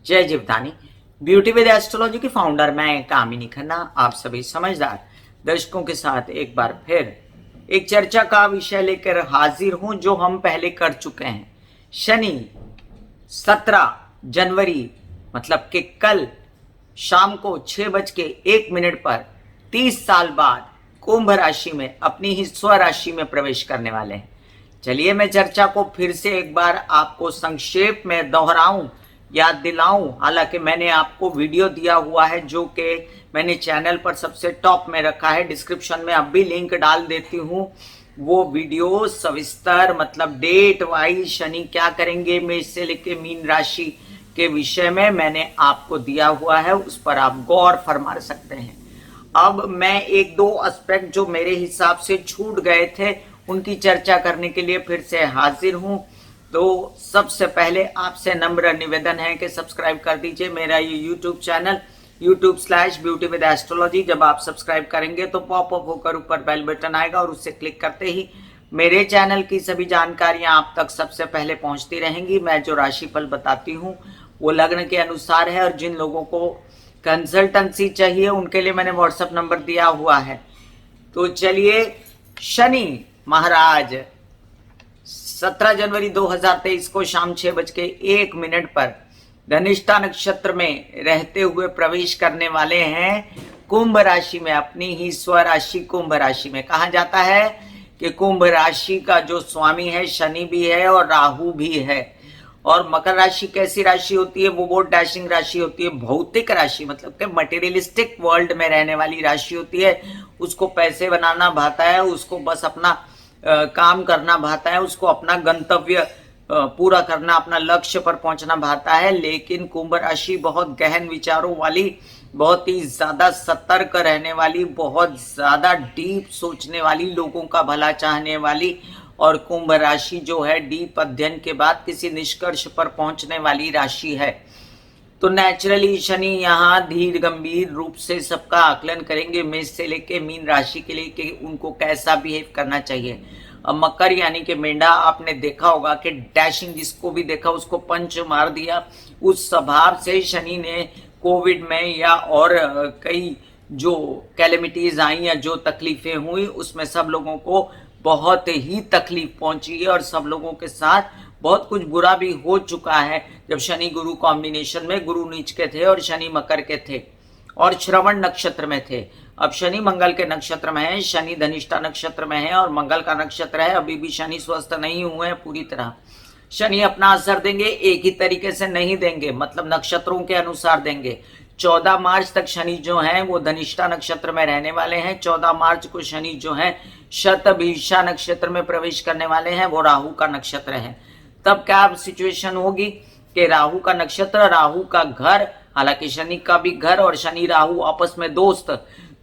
जय Jivdani. Beauty with astrology की founder मैं कामिनी खन्ना आप सभी समझदार दर्शकों के साथ एक बार फिर एक चर्चा का विषय लेकर हाजिर हूं जो हम पहले कर चुके हैं। शनि 17 जनवरी मतलब कि कल शाम को 6:01 पर 30 साल बाद कुंभ राशि में अपनी ही स्वराशि में प्रवेश करने वाले हैं। चलिए मैं चर्चा को फिर से एक बार आपको संक्षेप में दोहराऊं, याद दिलाऊं। हालांकि मैंने आपको वीडियो दिया हुआ है जो कि मैंने चैनल पर सबसे टॉप में रखा है, डिस्क्रिप्शन में अब भी लिंक डाल देती हूं। वो वीडियो सविस्तर मतलब डेट वाइज शनि क्या करेंगे मेष से लेके मीन राशि के विषय में मैंने आपको दिया हुआ है, उस पर आप गौर फरमा सकते हैं। अब मैं एक दो एस्पेक्ट जो मेरे हिसाब से छूट गए थे उनकी चर्चा करने के लिए फिर से हाजिर हूं। तो सबसे पहले आपसे नम्र निवेदन है कि सब्सक्राइब कर दीजिए मेरा ये यूट्यूब चैनल YouTube/ब्यूटी विद एस्ट्रोलॉजी। जब आप सब्सक्राइब करेंगे तो पॉपअप होकर ऊपर बेल बटन आएगा और उससे क्लिक करते ही मेरे चैनल की सभी जानकारियां आप तक सबसे पहले पहुंचती रहेंगी। मैं जो राशिफल बताती हूं वो लग्न के अनुसार है और जिन लोगों को कंसल्टेंसी चाहिए उनके लिए मैंने व्हाट्सएप नंबर दिया हुआ है। तो चलिए, शनि महाराज 17 जनवरी 2023 को शाम 6:01 पर धनिष्ठा नक्षत्र में रहते हुए प्रवेश करने वाले हैं कुंभ राशि में, अपनी ही स्वराशि कुंभ राशि में। कहा जाता है कि कुंभ राशि का जो स्वामी है शनि भी है और राहु भी है। और मकर राशि कैसी राशि होती है? वो बहुत डैशिंग राशि होती है, भौतिक राशि मतलब कि मटेरियलिस्टिक वर्ल्ड में रहने वाली राशि होती है। उसको पैसे बनाना भाता है, उसको बस अपना काम करना भाता है, उसको अपना गंतव्य पूरा करना, अपना लक्ष्य पर पहुंचना भाता है। लेकिन कुंभ राशि बहुत गहन विचारों वाली, बहुत ही ज्यादा सतर्क रहने वाली, बहुत ज्यादा डीप सोचने वाली, लोगों का भला चाहने वाली और कुंभ राशि जो है डीप अध्ययन के बाद किसी निष्कर्ष पर पहुंचने वाली राशि है। तो नेचुरली शनि यहाँ धीर गंभीर रूप से सबका आकलन करेंगे मेष से लेके मीन राशि के लिए कि उनको कैसा बिहेव करना चाहिए। अब मकर यानी कि मेंढा, आपने देखा होगा कि डैशिंग, जिसको भी देखा उसको पंच मार दिया। उस स्वभाव से शनि ने कोविड में या और कई जो कैलेमिटीज आई या जो तकलीफें हुई उसमें सब लोगों को बहुत ही तकलीफ पहुंची है और सब लोगों के साथ बहुत कुछ बुरा भी हो चुका है। जब शनि गुरु कॉम्बिनेशन में, गुरु नीच के थे और शनि मकर के थे और श्रवण नक्षत्र में थे। अब शनि मंगल के नक्षत्र में है, शनि धनिष्ठा नक्षत्र में है और मंगल का नक्षत्र है। अभी भी शनि स्वस्थ नहीं हुए हैं पूरी तरह। शनि अपना असर देंगे, एक ही तरीके से नहीं देंगे, मतलब नक्षत्रों के अनुसार देंगे। 14 मार्च तक शनि जो है वो धनिष्ठा नक्षत्र में रहने वाले हैं। 14 मार्च को शनि जो है शतभिषा नक्षत्र में प्रवेश करने वाले हैं, वो राहु का नक्षत्र है। तब क्या सिचुएशन होगी कि राहु का नक्षत्र, राहु का घर, हालांकि शनि का भी घर और शनि राहु आपस में दोस्त।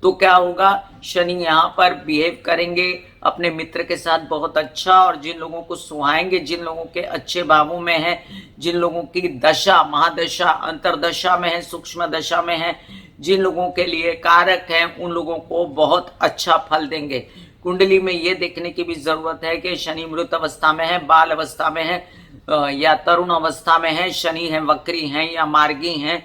तो क्या होगा, शनि यहाँ पर बिहेव करेंगे अपने मित्र के साथ बहुत अच्छा और जिन लोगों को सुहाएंगे, जिन लोगों के अच्छे भावों में है, जिन लोगों की दशा महादशा अंतरदशा में है, सूक्ष्म दशा में है, जिन लोगों के लिए कारक है, उन लोगों को बहुत अच्छा फल देंगे। कुंडली में ये देखने की भी जरूरत है कि शनि मृत अवस्था में है, बाल अवस्था में है या तरुण अवस्था में है, शनि है वक्री है या मार्गी है।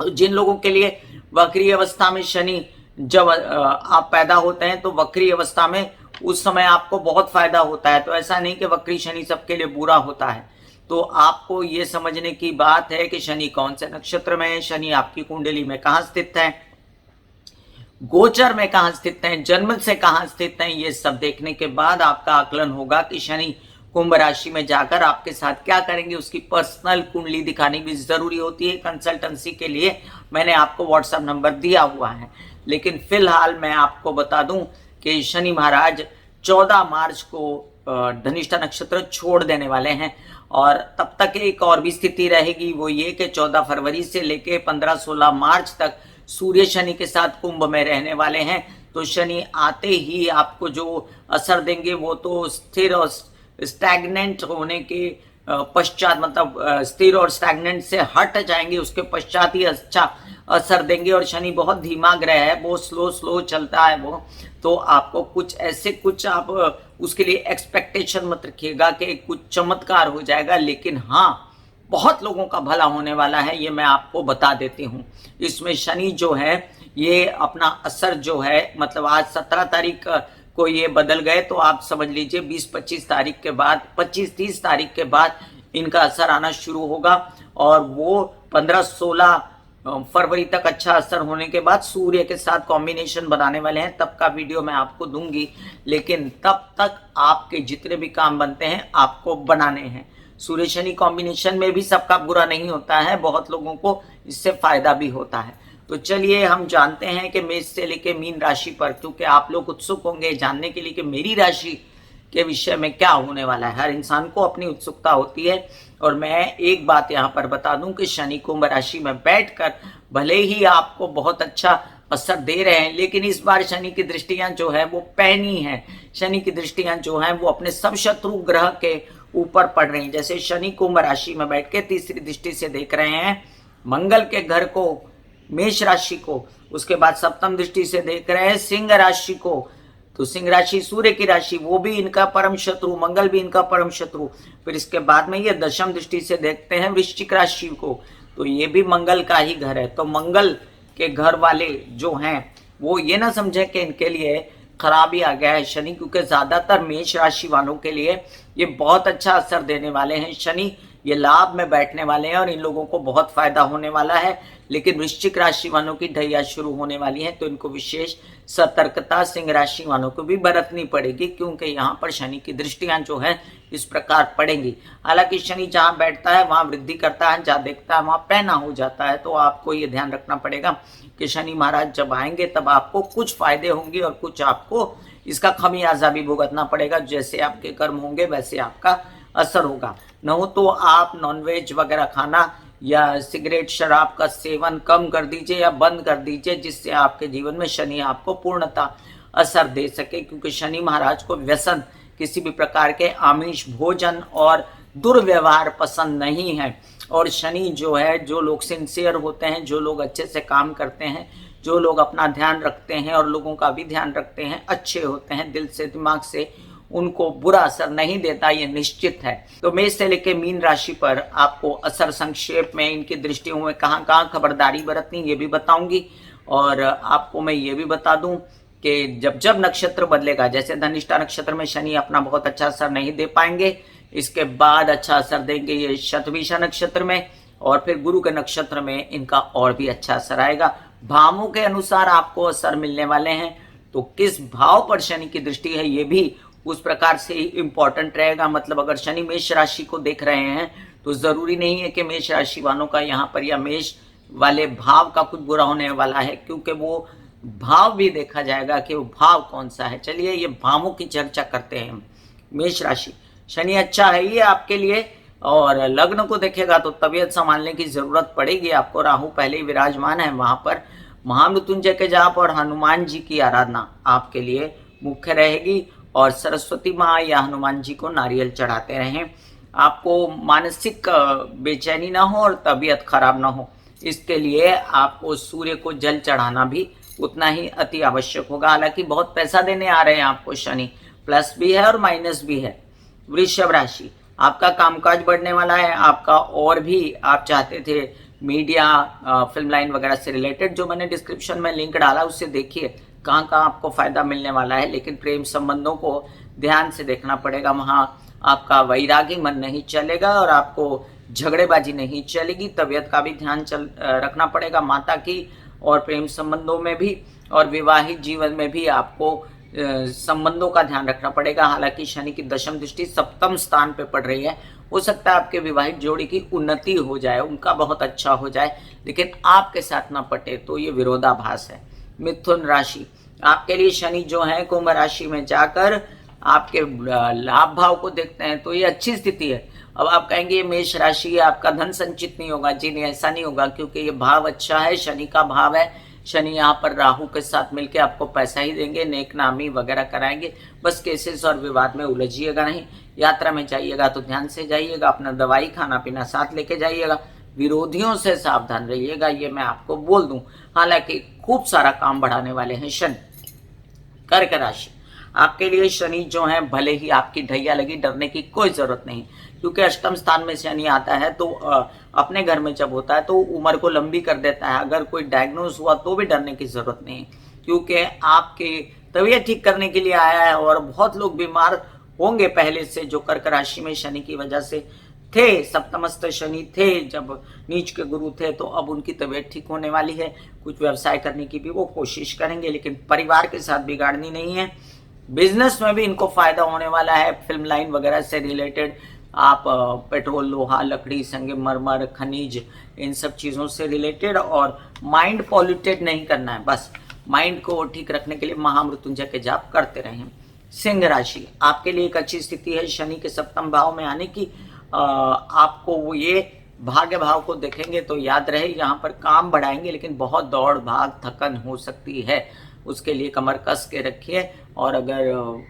जिन लोगों के लिए वक्री अवस्था में शनि, जब आप पैदा होते हैं तो वक्री अवस्था में उस समय आपको बहुत फायदा होता है। तो ऐसा नहीं कि वक्री शनि सबके लिए बुरा होता है। तो आपको ये समझने की बात है कि शनि कौन से नक्षत्र में है, शनि आपकी कुंडली में कहाँ स्थित है, गोचर में कहां स्थित हैं, जन्म से कहां स्थित हैं, ये सब देखने के बाद आपका आकलन होगा कि शनि कुंभ राशि में जाकर आपके साथ क्या करेंगे। उसकी पर्सनल कुंडली दिखानी भी जरूरी होती है। कंसल्टेंसी के लिए मैंने आपको व्हाट्सएप नंबर दिया हुआ है। लेकिन फिलहाल मैं आपको बता दूं कि शनि महाराज 14 मार्च को धनिष्ठा नक्षत्र छोड़ देने वाले हैं और तब तक एक और भी स्थिति रहेगी, वो ये कि 14 फरवरी से लेके 15-16 मार्च तक सूर्य शनि के साथ कुंभ में रहने वाले हैं। तो शनि आते ही आपको जो असर देंगे वो तो स्थिर और स्टैग्नेंट होने के पश्चात, मतलब स्थिर और स्टैग्नेंट से हट जाएंगे, उसके पश्चात ही अच्छा असर देंगे। और शनि बहुत धीमा ग्रह है, बहुत स्लो चलता है वो। तो आपको कुछ ऐसे कुछ आप उसके लिए एक्सपेक्टेशन मत रखिएगा कि कुछ चमत्कार हो जाएगा। लेकिन हाँ, बहुत लोगों का भला होने वाला है, ये मैं आपको बता देती हूँ। इसमें शनि जो है ये अपना असर जो है, मतलब आज 17 तारीख को ये बदल गए, तो आप समझ लीजिए 20-25 तारीख के बाद, 25-30 तारीख के बाद इनका असर आना शुरू होगा, और वो 15-16 फरवरी तक अच्छा असर होने के बाद सूर्य के साथ कॉम्बिनेशन बनाने वाले हैं। तब का वीडियो मैं आपको दूंगी, लेकिन तब तक आपके जितने भी काम बनते हैं आपको बनाने हैं। सूर्य शनि कॉम्बिनेशन में भी सबका बुरा नहीं होता है, बहुत लोगों को इससे फायदा भी होता है। तो चलिए हम जानते हैं कि मेष से लेके मीन राशि पर, क्योंकि आप लोग उत्सुक होंगे जानने के लिए कि मेरी राशि के विषय में क्या होने वाला है। हर इंसान को अपनी उत्सुकता होती है, और मैं एक बात यहाँ पर बता दूं कि शनि कुंभ राशि में बैठकर भले ही आपको बहुत अच्छा असर दे रहे हैं, लेकिन इस बार शनि की दृष्टियां जो है वो पैनी है। शनि की दृष्टियां जो है वो अपने सब शत्रु ग्रह के ऊपर पड़ रही हैं। जैसे शनि कुंभ राशि में बैठ के तीसरी दृष्टि से देख रहे हैं मंगल के घर को, मेष राशि को, उसके बाद सप्तम दृष्टि से देख रहे हैं सिंह राशि को। तो सिंह राशि सूर्य की राशि, वो भी इनका परम शत्रु, मंगल भी इनका परम शत्रु। फिर इसके बाद में ये दशम दृष्टि से देखते हैं वृश्चिक राशि को, तो ये भी मंगल का ही घर है। तो मंगल के घर वाले जो हैं वो ये ना समझे कि इनके लिए खराबी आ गया है शनि, क्योंकि ज्यादातर मेष राशि वालों के लिए ये बहुत अच्छा असर देने वाले हैं शनि। ये लाभ में बैठने वाले हैं और इन लोगों को बहुत फायदा होने वाला है। लेकिन वृश्चिक राशि वालों की ढैया शुरू होने वाली है, तो इनको विशेष सतर्कता सिंह राशि वालों को भी बरतनी पड़ेगी, क्योंकि यहाँ पर शनि की दृष्टियां जो है इस प्रकार पड़ेंगी। हालांकि शनि जहाँ बैठता है वहां वृद्धि करता है, जहाँ देखता है वहां पैना हो जाता है। तो आपको ये ध्यान रखना पड़ेगा कि शनि महाराज जब आएंगे तब आपको कुछ फायदे होंगे और कुछ आपको इसका खमियाजा भी भुगतना पड़ेगा। जैसे आपके कर्म होंगे वैसे आपका असर होगा। न हो तो आप नॉनवेज वगैरह खाना या सिगरेट शराब का सेवन कम कर दीजिए या बंद कर दीजिए, जिससे आपके जीवन में शनि आपको पूर्णतः असर दे सके, क्योंकि शनि महाराज को व्यसन, किसी भी प्रकार के आमिष भोजन और दुर्व्यवहार पसंद नहीं है। और शनि जो है, जो लोग सिंसियर होते हैं, जो लोग अच्छे से काम करते हैं, जो लोग अपना ध्यान रखते हैं और लोगों का भी ध्यान रखते हैं, अच्छे होते हैं दिल से दिमाग से, उनको बुरा असर नहीं देता, ये निश्चित है। तो मेष से लेकर मीन राशि पर आपको असर संक्षेप में इनकी दृष्टियों में कहाँ कहाँ खबरदारी बरतनी ये भी बताऊंगी। और आपको मैं ये भी बता दूं कि जब जब नक्षत्र बदलेगा, जैसे धनिष्ठा नक्षत्र में शनि अपना बहुत अच्छा असर नहीं दे पाएंगे, इसके बाद अच्छा असर देंगे ये शतभिषा नक्षत्र में, और फिर गुरु के नक्षत्र में इनका और भी अच्छा असर आएगा। भावों के अनुसार आपको असर मिलने वाले हैं, तो किस भाव पर शनि की दृष्टि है ये भी उस प्रकार से इंपॉर्टेंट रहेगा। मतलब अगर शनि मेष राशि को देख रहे हैं तो जरूरी नहीं है कि मेष राशि वालों का यहाँ पर या मेष वाले भाव का कुछ बुरा होने वाला है, क्योंकि वो भाव भी देखा जाएगा कि वो भाव कौन सा है। चलिए ये भावों की चर्चा करते हैं। मेष राशि, शनि अच्छा है ये आपके लिए, और लग्न को देखेगा तो तबीयत संभालने की जरूरत पड़ेगी आपको। राहु पहले ही विराजमान है वहां पर। महामृत्युंजय के जाप और हनुमान जी की आराधना आपके लिए मुख्य रहेगी, और सरस्वती माँ या हनुमान जी को नारियल चढ़ाते रहें। आपको मानसिक बेचैनी ना हो और तबीयत खराब ना हो, इसके लिए आपको सूर्य को जल चढ़ाना भी उतना ही अति आवश्यक होगा। हालांकि बहुत पैसा देने आ रहे हैं आपको शनि, प्लस भी है और माइनस भी है। वृषभ राशि, आपका कामकाज बढ़ने वाला है। आपका और भी आप चाहते थे मीडिया, फिल्म लाइन वगैरह से रिलेटेड, जो मैंने डिस्क्रिप्शन में लिंक डाला उससे देखिए कहाँ कहाँ आपको फायदा मिलने वाला है। लेकिन प्रेम संबंधों को ध्यान से देखना पड़ेगा, वहाँ आपका वैरागी मन नहीं चलेगा और आपको झगड़ेबाजी नहीं चलेगी। तबीयत का भी ध्यान रखना पड़ेगा माता की, और प्रेम संबंधों में भी और विवाहित जीवन में भी आपको संबंधों का ध्यान रखना पड़ेगा। हालांकि शनि की दशम दृष्टि सप्तम स्थान पे पड़ रही है, हो सकता है आपके विवाहित जोड़ी की उन्नति हो जाए, उनका बहुत अच्छा हो जाए, लेकिन आपके साथ ना पटे तो ये विरोधाभास है। मिथुन राशि, आपके लिए शनि जो है कुंभ राशि में जाकर आपके लाभ भाव को देखते हैं, तो ये अच्छी स्थिति है। अब आप कहेंगे मेष राशि आपका धन संचित नहीं होगा। जी नहीं, ऐसा नहीं होगा, क्योंकि ये भाव अच्छा है, शनि का भाव है। शनि यहाँ पर राहु के साथ मिलकर आपको पैसा ही देंगे, नेक नामी वगैरह कराएंगे। बस केसेस और विवाद में उलझिएगा नहीं। यात्रा में जाइएगा तो ध्यान से जाइएगा, अपना दवाई खाना पीना साथ लेके जाइएगा, विरोधियों से सावधान रहिएगा, ये मैं आपको बोल दूं। हालांकि खूब सारा काम बढ़ाने वाले हैं शनि। कर्क राशि, आपके लिए शनि जो है भले ही आपकी ढैया लगी, डरने की कोई जरूरत नहीं, क्योंकि अष्टम स्थान में शनि आता है तो अपने घर में जब होता है तो उम्र को लंबी कर देता है। अगर कोई डायग्नोज हुआ तो भी डरने की जरूरत नहीं है, क्योंकि आपके तबीयत ठीक करने के लिए आया है। और बहुत लोग बीमार होंगे पहले से जो कर्क राशि में शनि की वजह से थे, सप्तमस्थ शनि थे जब नीच के गुरु थे, तो अब उनकी तबीयत ठीक होने वाली है। कुछ व्यवसाय करने की भी वो कोशिश करेंगे, लेकिन परिवार के साथ बिगाड़नी नहीं है। बिजनेस में भी इनको फायदा होने वाला है, फिल्म लाइन वगैरह से रिलेटेड। आप पेट्रोल, लोहा, लकड़ी, संगमरमर, खनिज, इन सब चीज़ों से रिलेटेड। और माइंड पॉल्यूटेड नहीं करना है, बस माइंड को ठीक रखने के लिए महामृत्युंजय के जाप करते रहें। सिंह राशि, आपके लिए एक अच्छी स्थिति है शनि के सप्तम भाव में आने की। आपको वो ये भाग्य भाव को देखेंगे तो याद रहे, यहाँ पर काम बढ़ाएंगे लेकिन बहुत दौड़ भाग थकन हो सकती है, उसके लिए कमर कस के रखिए। और अगर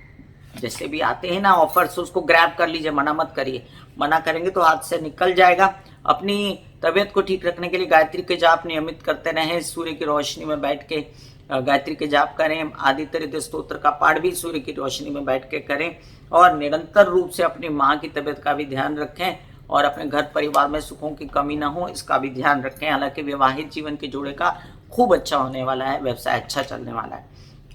जैसे भी आते हैं ना ऑफर्स, उसको ग्रैब कर लीजिए, मना मत करिए। मना करेंगे तो हाथ से निकल जाएगा। अपनी तबीयत को ठीक रखने के लिए गायत्री के जाप नियमित करते रहें। सूर्य की रोशनी में बैठ के गायत्री के जाप करें। आदित्य हृदय स्तोत्र का पाठ भी सूर्य की रोशनी में बैठ के करें। और निरंतर रूप से अपनी माँ की तबीयत का भी ध्यान रखें और अपने घर परिवार में सुखों की कमी ना हो, इसका भी ध्यान रखें। हालांकि वैवाहिक जीवन के जोड़े का खूब अच्छा होने वाला है, व्यवसाय अच्छा चलने वाला है।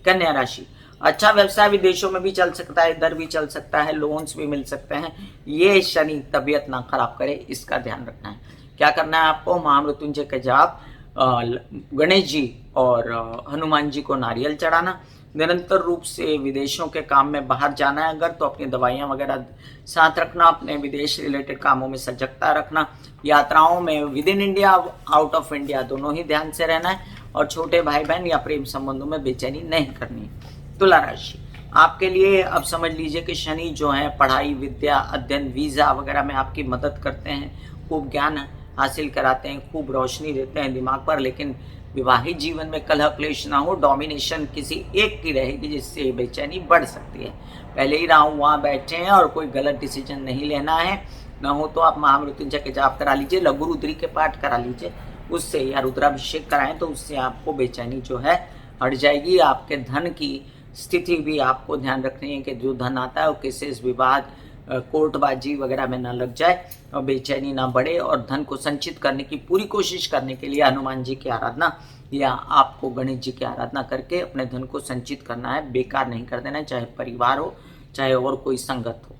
कन्या राशि, अच्छा व्यवसाय विदेशों में भी चल सकता है, इधर भी चल सकता है, लोन्स भी मिल सकते हैं। ये शनि तबीयत ना खराब करे, इसका ध्यान रखना है। क्या करना है आपको? महामृत्युंजय के जाप, गणेश जी और हनुमान जी को नारियल चढ़ाना। निरंतर रूप से विदेशों के काम में बाहर जाना है अगर, तो अपनी दवाइयाँ वगैरह साथ रखना। अपने विदेश रिलेटेड कामों में सजगता रखना। यात्राओं में with in India, out of India, दोनों ही ध्यान से रहना है। और छोटे भाई बहन या प्रेम संबंधों में बेचैनी नहीं करनी है। तुला राशि, आपके लिए अब समझ लीजिए कि शनि जो है पढ़ाई, विद्या, अध्ययन, वीजा वगैरह में आपकी मदद करते हैं, खूब ज्ञान हासिल कराते हैं, खूब रोशनी देते हैं दिमाग पर। लेकिन विवाहित जीवन में कलह क्लेश ना हो, डोमिनेशन किसी एक की रहेगी जिससे बेचैनी बढ़ सकती है। पहले ही राहु वहाँ बैठे हैं और कोई गलत डिसीजन नहीं लेना है। न हो तो आप महामृत्युंजय के जाप करा लीजिए, लघु रुद्री के पाठ करा लीजिए, उससे या रुद्राभिषेक कराएं तो उससे आपको बेचैनी जो है हट जाएगी। आपके धन की स्थिति भी आपको ध्यान रखनी है कि जो धन आता है वो केसेस, विवाद, कोर्टबाजी वगैरह में ना लग जाए और बेचैनी ना बढ़े। और धन को संचित करने की पूरी कोशिश करने के लिए हनुमान जी की आराधना या आपको गणेश जी की आराधना करके अपने धन को संचित करना है, बेकार नहीं कर देना है, चाहे परिवार हो चाहे और कोई संगत हो।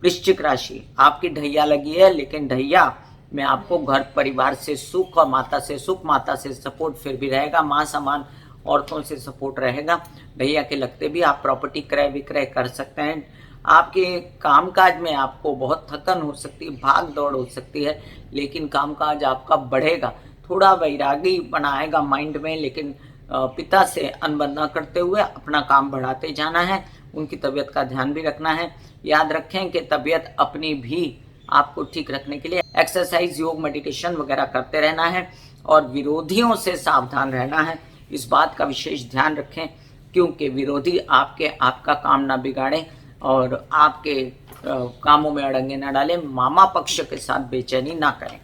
वृश्चिक राशि, आपकी ढैया लगी है, लेकिन ढैया में आपको घर परिवार से सुख और माता से सुख, माता से सपोर्ट फिर भी रहेगा, माँ समान औरतों से सपोर्ट रहेगा। भैया के लगते भी आप प्रॉपर्टी क्रय विक्रय कर सकते हैं। आपके कामकाज में आपको बहुत थकन हो सकती है, भाग दौड़ हो सकती है, लेकिन कामकाज आपका बढ़ेगा। थोड़ा वैरागी बनाएगा माइंड में, लेकिन पिता से अनबन न करते हुए अपना काम बढ़ाते जाना है। उनकी तबीयत का ध्यान भी रखना है। याद रखें कि तबीयत अपनी भी आपको ठीक रखने के लिए एक्सरसाइज, योग, मेडिटेशन वगैरह करते रहना है और विरोधियों से सावधान रहना है। इस बात का विशेष ध्यान रखें, क्योंकि विरोधी आपका काम ना बिगाड़े और आपके कामों में अड़ंगे ना डालें। मामा पक्ष के साथ बेचैनी ना करें।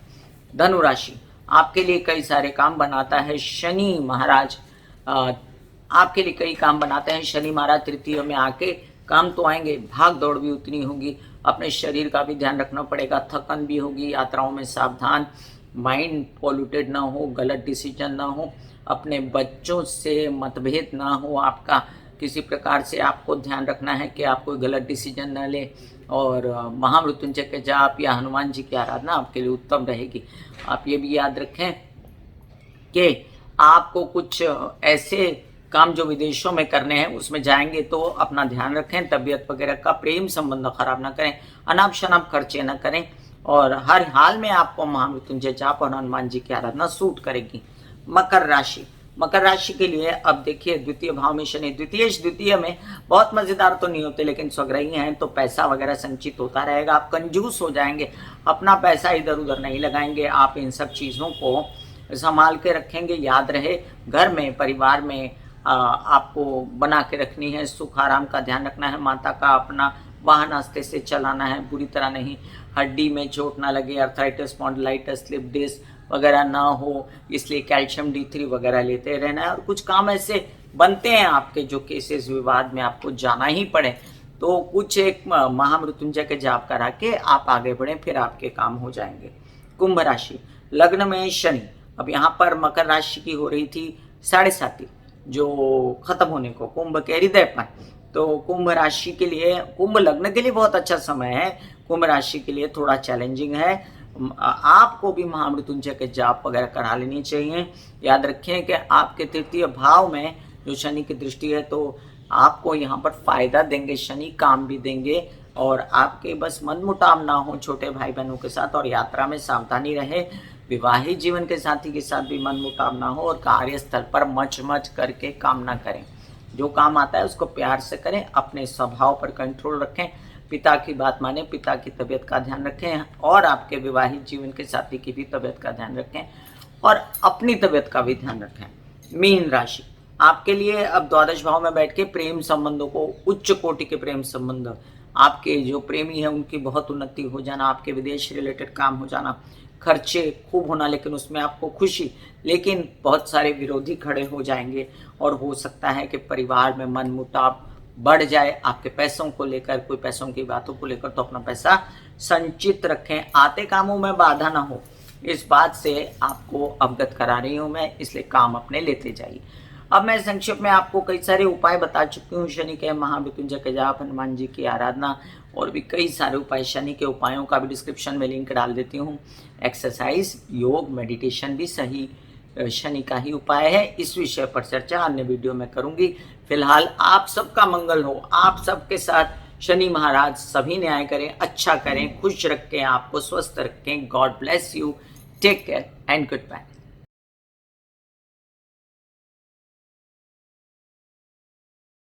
धनु राशि, आपके लिए कई सारे काम बनाता है शनि महाराज। आपके लिए कई काम बनाते हैं शनि महाराज। तृतीय में आके काम तो आएंगे, भाग दौड़ भी उतनी होगी। अपने शरीर का भी ध्यान रखना पड़ेगा, थकन भी होगी। यात्राओं में सावधान, माइंड पॉल्यूटेड ना हो, गलत डिसीजन ना हो, अपने बच्चों से मतभेद ना हो। आपका किसी प्रकार से आपको ध्यान रखना है कि आप कोई गलत डिसीजन न ले। और महामृत्युंजय के जाप या हनुमान जी की आराधना आपके लिए उत्तम रहेगी। आप ये भी याद रखें कि आपको कुछ ऐसे काम जो विदेशों में करने हैं उसमें जाएंगे तो अपना ध्यान रखें, तबीयत वगैरह का, प्रेम संबंध खराब ना करें, अनाप शनाप खर्चे ना करें। और हर हाल में आपको महामृत्युंजय जाप और हनुमान जी की आराधना सूट करेगी। मकर राशि, मकर राशि के लिए अब देखिए द्वितीय भाव में शनि। द्वितीय में बहुत मजेदार तो नहीं होते, लेकिन स्वग्रही हैं तो पैसा वगैरह संचित होता रहेगा। आप कंजूस हो जाएंगे, अपना पैसा इधर उधर नहीं लगाएंगे। आप इन सब चीज़ों को संभाल के रखेंगे। याद रहे, घर में, परिवार में आपको बना के रखनी है, सुख आराम का ध्यान रखना है। माता का अपना वाहन आस्ते से चलाना है, बुरी तरह नहीं, हड्डी में चोट ना लगे, अर्थराइटिस, स्पॉन्डिलाइटिस, स्लिप डिस्क वगैरह ना हो, इसलिए कैल्शियम D3 वगैरह लेते रहना है। और कुछ काम ऐसे बनते हैं आपके जो केसेस, विवाद में आपको जाना ही पड़े, तो कुछ एक महामृत्युंजय के जाप करा के आप आगे बढ़ें, फिर आपके काम हो जाएंगे। कुंभ राशि, लग्न में शनि, अब यहाँ पर मकर राशि की हो रही थी 7.5 जो खत्म होने को, कुंभ के हृदय पर। तो कुंभ राशि के लिए, कुंभ लग्न के लिए बहुत अच्छा समय है, कुंभ राशि के लिए थोड़ा चैलेंजिंग है। आपको भी महामृत्युंजय के जाप वगैरह करा लेनी चाहिए। याद रखें कि आपके तृतीय भाव में जो शनि की दृष्टि है, तो आपको यहाँ पर फायदा देंगे शनि, काम भी देंगे, और आपके बस मनमुटाव ना हो छोटे भाई बहनों के साथ, और यात्रा में सावधानी रहे। विवाहित जीवन के साथी के साथ भी मनमुटाव ना हो, और कार्यस्थल पर मच मच करके काम ना करें। जो काम आता है उसको प्यार से करें, अपने स्वभाव पर कंट्रोल रखें, पिता की बात माने, पिता की तबीयत का ध्यान रखें, और आपके विवाहित जीवन के साथी की भी तबीयत का ध्यान रखें, और अपनी तबीयत का भी ध्यान रखें। मीन राशि, आपके लिए अब द्वादश भाव में बैठ के प्रेम संबंधों को, उच्च कोटि के प्रेम संबंध, आपके जो प्रेमी है उनकी बहुत उन्नति हो जाना, आपके विदेश रिलेटेड काम हो जाना, खर्चे खूब होना लेकिन उसमें आपको खुशी, लेकिन बहुत सारे विरोधी खड़े हो जाएंगे, और हो सकता है कि परिवार में मनमुटाव बढ़ जाए आपके पैसों को लेकर, कोई पैसों की बातों को लेकर। तो अपना पैसा संचित रखें, आते कामों में बाधा ना हो, इस बात से आपको अवगत करा रही हूं मैं, इसलिए काम अपने लेते जाइए। अब मैं संक्षेप में आपको कई सारे उपाय बता चुकी हूँ, शनि के, महामृत्युंजय के जाप, हनुमान जी की आराधना, और भी कई सारे उपाय, शनि के उपायों का भी डिस्क्रिप्शन में लिंक डाल देती हूँ। एक्सरसाइज, योग, मेडिटेशन भी सही शनि का ही उपाय है। इस विषय पर चर्चा अन्य वीडियो में करूंगी। फिलहाल आप सबका मंगल हो, आप सबके साथ शनि महाराज सभी न्याय करें, अच्छा करें, खुश रखें, आपको स्वस्थ रखें। God bless you, take care and good bye.